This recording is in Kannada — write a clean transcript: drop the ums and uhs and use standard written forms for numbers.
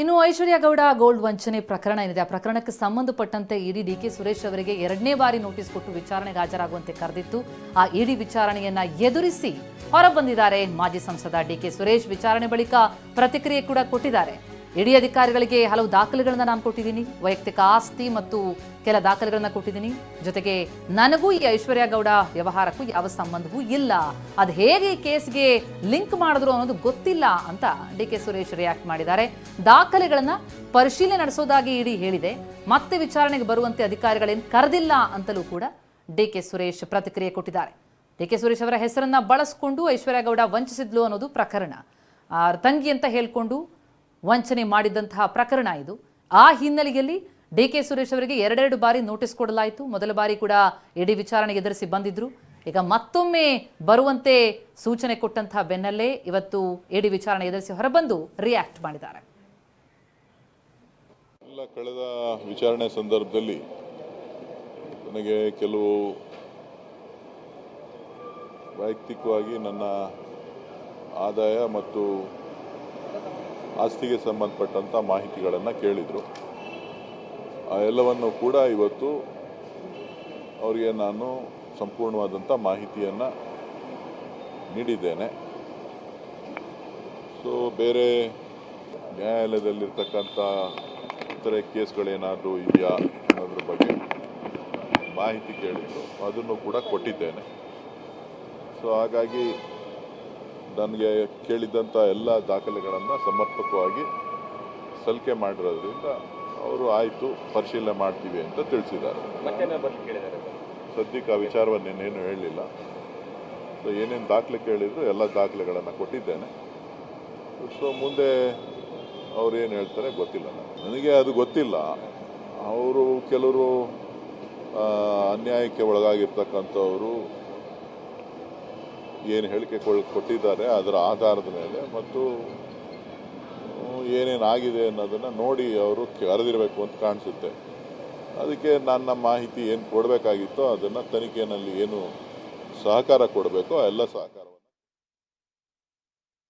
ಇನ್ನು ಐಶ್ವರ್ಯ ಗೌಡ ಗೋಲ್ಡ್ ವಂಚನೆ ಪ್ರಕರಣ ಏನಿದೆ ಆ ಪ್ರಕರಣಕ್ಕೆ ಸಂಬಂಧಪಟ್ಟಂತೆ ಇಡಿ ಡಿಕೆ ಸುರೇಶ್ ಅವರಿಗೆ ಎರಡನೇ ಬಾರಿ ನೋಟಿಸ್ ಕೊಟ್ಟು ವಿಚಾರಣೆಗೆ ಹಾಜರಾಗುವಂತೆ ಕರೆದಿತ್ತು. ಆ ಇಡಿ ವಿಚಾರಣೆಯನ್ನ ಎದುರಿಸಿ ಹೊರಬಂದಿದ್ದಾರೆ ಮಾಜಿ ಸಂಸದ ಡಿಕೆ ಸುರೇಶ್. ವಿಚಾರಣೆ ಬಳಿಕ ಪ್ರತಿಕ್ರಿಯೆ ಕೂಡ ಕೊಟ್ಟಿದ್ದಾರೆ. ಇಡಿ ಅಧಿಕಾರಿಗಳಿಗೆ ಹಲವು ದಾಖಲೆಗಳನ್ನು ನಾನು ಕೊಟ್ಟಿದ್ದೀನಿ, ವೈಯಕ್ತಿಕ ಆಸ್ತಿ ಮತ್ತು ಕೆಲ ದಾಖಲೆಗಳನ್ನು ಕೊಟ್ಟಿದ್ದೀನಿ. ಜೊತೆಗೆ ನನಗೂ ಈ ಐಶ್ವರ್ಯ ಗೌಡ ವ್ಯವಹಾರಕ್ಕೂ ಯಾವ ಸಂಬಂಧವೂ ಇಲ್ಲ, ಅದು ಹೇಗೆ ಈ ಕೇಸ್ಗೆ ಲಿಂಕ್ ಮಾಡಿದ್ರು ಅನ್ನೋದು ಗೊತ್ತಿಲ್ಲ ಅಂತ ಡಿಕೆ ಸುರೇಶ್ ರಿಯಾಕ್ಟ್ ಮಾಡಿದ್ದಾರೆ. ದಾಖಲೆಗಳನ್ನು ಪರಿಶೀಲನೆ ನಡೆಸೋದಾಗಿ ಇಡಿ ಹೇಳಿದೆ, ಮತ್ತೆ ವಿಚಾರಣೆಗೆ ಬರುವಂತೆ ಅಧಿಕಾರಿಗಳೇನು ಕರೆದಿಲ್ಲ ಅಂತಲೂ ಕೂಡ ಡಿಕೆ ಸುರೇಶ್ ಪ್ರತಿಕ್ರಿಯೆ ಕೊಟ್ಟಿದ್ದಾರೆ. ಡಿಕೆ ಸುರೇಶ್ ಅವರ ಹೆಸರನ್ನ ಬಳಸಿಕೊಂಡು ಐಶ್ವರ್ಯ ಗೌಡ ವಂಚಿಸಿದ್ಲು ಅನ್ನೋದು ಪ್ರಕರಣ. ತಂಗಿ ಅಂತ ಹೇಳ್ಕೊಂಡು ವಂಚನೆ ಮಾಡಿದಂತಹ ಪ್ರಕರಣ ಇದು. ಆ ಹಿನ್ನೆಲೆಯಲ್ಲಿ ಡಿಕೆ ಸುರೇಶ್ ಅವರಿಗೆ ಎರಡೆರಡು ಬಾರಿ ನೋಟಿಸ್ ಕೊಡಲಾಯಿತು. ಮೊದಲ ಬಾರಿ ಕೂಡ ಇಡಿ ವಿಚಾರಣೆಗೆ ಎದುರಿಸಿ ಬಂದಿದ್ರು. ಈಗ ಮತ್ತೊಮ್ಮೆ ಬರುವಂತೆ ಸೂಚನೆ ಕೊಟ್ಟಂತಹ ಬೆನ್ನಲ್ಲೇ ಇವತ್ತು ಇಡಿ ವಿಚಾರಣೆ ಎದುರಿಸಿ ಹೊರಬಂದು ರಿಯಾಕ್ಟ್ ಮಾಡಿದ್ದಾರೆ. ಕಳೆದ ವಿಚಾರಣೆ ಸಂದರ್ಭದಲ್ಲಿ ನನಗೆ ಕೆಲವು ವೈಯಕ್ತಿಕವಾಗಿ ನನ್ನ ಆದಾಯ ಮತ್ತು ಆಸ್ತಿಗೆ ಸಂಬಂಧಪಟ್ಟಂಥ ಮಾಹಿತಿಗಳನ್ನು ಕೇಳಿದರು. ಆ ಎಲ್ಲವನ್ನು ಕೂಡ ಇವತ್ತು ಅವರಿಗೆ ನಾನು ಸಂಪೂರ್ಣವಾದಂಥ ಮಾಹಿತಿಯನ್ನು ನೀಡಿದ್ದೇನೆ. ಬೇರೆ ನ್ಯಾಯಾಲಯದಲ್ಲಿರ್ತಕ್ಕಂಥ ಇತರೆ ಕೇಸ್ಗಳೇನಾದರೂ ಇದೆಯಾ ಅನ್ನೋದ್ರ ಬಗ್ಗೆ ಮಾಹಿತಿ ಕೇಳಿದ್ರು, ಅದನ್ನು ಕೂಡ ಕೊಟ್ಟಿದ್ದೇನೆ. ಹಾಗಾಗಿ ನನಗೆ ಕೇಳಿದಂಥ ಎಲ್ಲ ದಾಖಲೆಗಳನ್ನು ಸಮರ್ಪಕವಾಗಿ ಸಲ್ಲಿಕೆ ಮಾಡಿರೋದ್ರಿಂದ ಅವರು ಆಯಿತು ಪರಿಶೀಲನೆ ಮಾಡ್ತೀವಿ ಅಂತ ತಿಳಿಸಿದ್ದಾರೆ. ಸದ್ಯಕ್ಕೆ ಆ ವಿಚಾರವನ್ನೇನು ಹೇಳಲಿಲ್ಲ. ಏನೇನು ದಾಖಲೆ ಕೇಳಿದ್ರು ಎಲ್ಲ ದಾಖಲೆಗಳನ್ನು ಕೊಟ್ಟಿದ್ದೇನೆ. ಮುಂದೆ ಅವ್ರು ಏನು ಹೇಳ್ತಾರೆ ಗೊತ್ತಿಲ್ಲ. ನನಗೆ ಅದು ಗೊತ್ತಿಲ್ಲ. ಅವರು ಕೆಲವರು ಅನ್ಯಾಯಕ್ಕೆ ಒಳಗಾಗಿರ್ತಕ್ಕಂಥವರು ಏನು ಹೇಳಿಕೆ ಕೊಟ್ಟಿದ್ದಾರೆ ಅದರ ಆಧಾರದ ಮೇಲೆ ಮತ್ತು ಏನೇನಾಗಿದೆ ಅನ್ನೋದನ್ನು ನೋಡಿ ಅವರು ಕರೆದಿರಬೇಕು ಅಂತ ಕಾಣಿಸುತ್ತೆ. ಅದಕ್ಕೆ ನನ್ನ ಮಾಹಿತಿ ಏನು ಕೊಡಬೇಕಾಗಿತ್ತೋ ಅದನ್ನು ತನಿಖೆಯಲ್ಲಿ ಏನು ಸಹಕಾರ ಕೊಡಬೇಕೋ ಎಲ್ಲ ಸಹಕಾರ